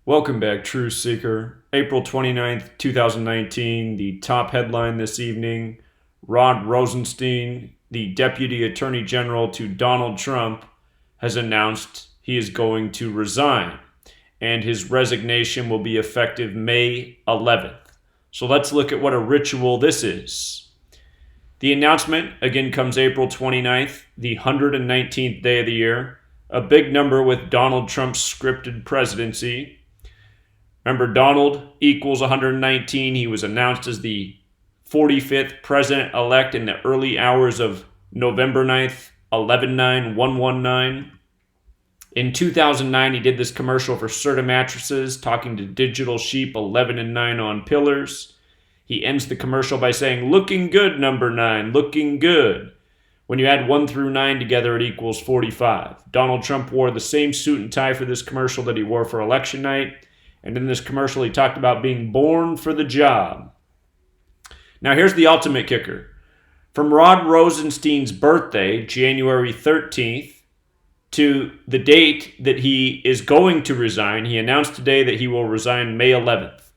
Welcome back, Truth Seeker. April 29th, 2019. The top headline this evening: Rod Rosenstein, the Deputy Attorney General to Donald Trump, has announced he is going to resign, and his resignation will be effective May 11th. So let's look at what a ritual this is. The announcement, again, comes April 29th, the 119th day of the year, a big number with Donald Trump's scripted presidency. Remember, Donald equals 119. He was announced as the 45th president-elect in the early hours of November 9th, 11/9/119. In 2009, he did this commercial for Serta mattresses, talking to Digital Sheep 11 and 9 on pillars. He ends the commercial by saying, "Looking good, number 9, looking good." When you add 1 through 9 together, it equals 45. Donald Trump wore the same suit and tie for this commercial that he wore for election night. And in this commercial, he talked about being born for the job. Now, here's the ultimate kicker. From Rod Rosenstein's birthday, January 13th, to the date that he is going to resign, he announced today that he will resign May 11th.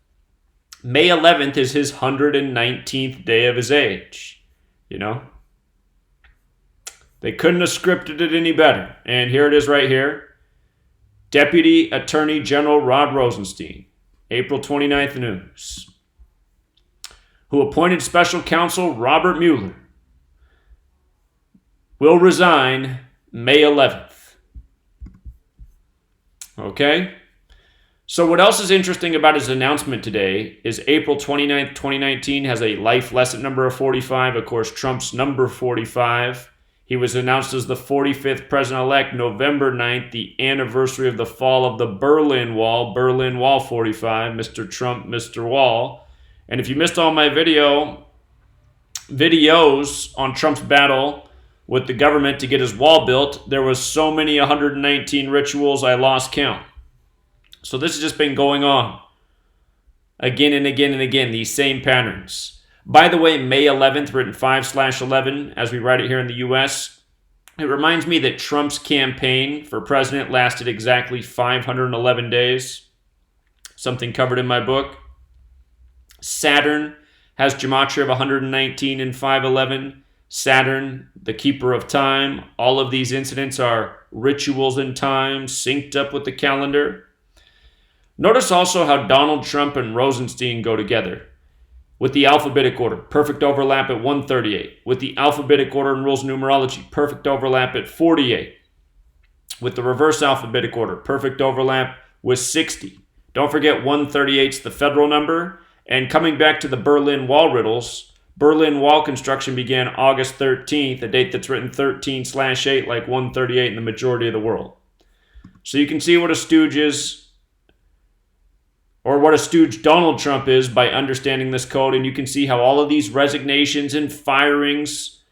May 11th is his 119th day of his age. You know? They couldn't have scripted it any better. And here it is right here. Deputy Attorney General Rod Rosenstein, April 29th news, who appointed Special Counsel Robert Mueller, will resign May 11th. Okay? So what else is interesting about his announcement today is April 29th, 2019 has a life lesson number of 45. Of course, Trump's number 45. He was announced as the 45th president-elect November 9th, the anniversary of the fall of the Berlin Wall 45, Mr. Trump, Mr. Wall. And if you missed all my videos on Trump's battle with the government to get his wall built, there was so many 119 rituals, I lost count. So this has just been going on again and again and again, these same patterns. By the way, May 11th, written 5/11, as we write it here in the U.S., it reminds me that Trump's campaign for president lasted exactly 511 days. Something covered in my book. Saturn has Gematria of 119 and 511. Saturn, the keeper of time. All of these incidents are rituals in time, synced up with the calendar. Notice also how Donald Trump and Rosenstein go together. With the alphabetic order, perfect overlap at 138. With the alphabetic order and rules of numerology, perfect overlap at 48. With the reverse alphabetic order, perfect overlap with 60. Don't forget 138 is the federal number. And coming back to the Berlin Wall riddles, Berlin Wall construction began August 13th, a date that's written 13/8 like 138 in the majority of the world. So you can see what a stooge is, or what a stooge Donald Trump is, by understanding this code. And you can see how all of these resignations and firings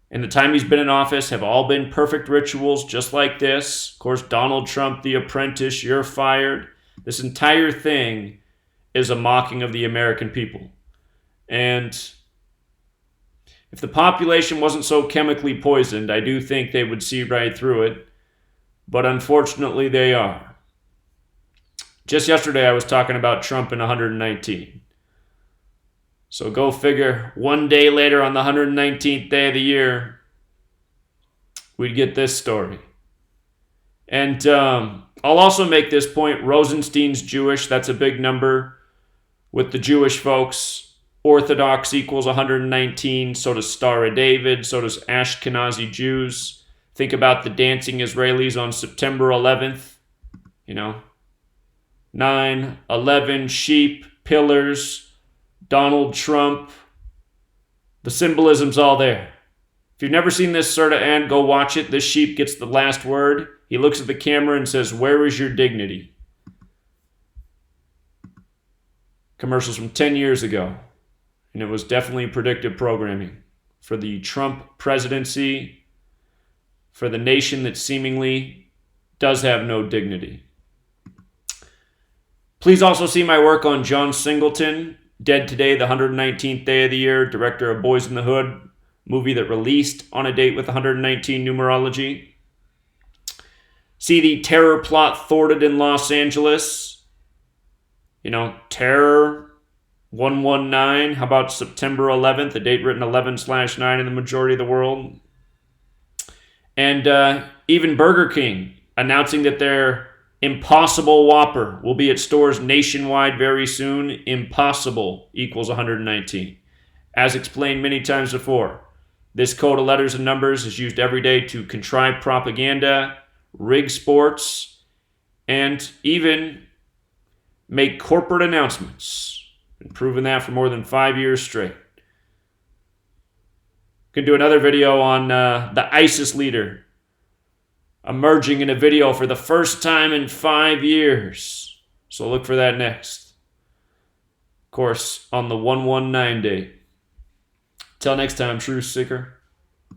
in the time he's been in office have all been perfect rituals just like this. Of course, Donald Trump, the apprentice, you're fired. This entire thing is a mocking of the American people. And if the population wasn't so chemically poisoned, I do think they would see right through it. But unfortunately, they are. Just yesterday, I was talking about Trump in 119. So go figure, one day later on the 119th day of the year, we'd get this story. And I'll also make this point, Rosenstein's Jewish, that's a big number with the Jewish folks. Orthodox equals 119, so does Star of David, so does Ashkenazi Jews. Think about the dancing Israelis on September 11th, 9, 11, sheep, pillars, Donald Trump. The symbolism's all there. If you've never seen this Serta ad, go watch it. This sheep gets the last word. He looks at the camera and says, "Where is your dignity?" Commercials from 10 years ago. And it was definitely predictive programming for the Trump presidency, for the nation that seemingly does have no dignity. Please also see my work on John Singleton, dead today, the 119th day of the year, director of Boys in the Hood, movie that released on a date with 119 numerology. See the terror plot thwarted in Los Angeles, Terror 119. How about September 11th, a date written 11/9 in the majority of the world? And even Burger King announcing that their Impossible Whopper will be at stores nationwide very soon. Impossible equals 119. As explained many times before, this code of letters and numbers is used every day to contrive propaganda, rig sports, and even make corporate announcements. Been proving that for more than 5 years straight. Could do another video on the ISIS leader emerging in a video for the first time in 5 years. So look for that next. Of course, on the 119 date. Till next time, Truth Seeker.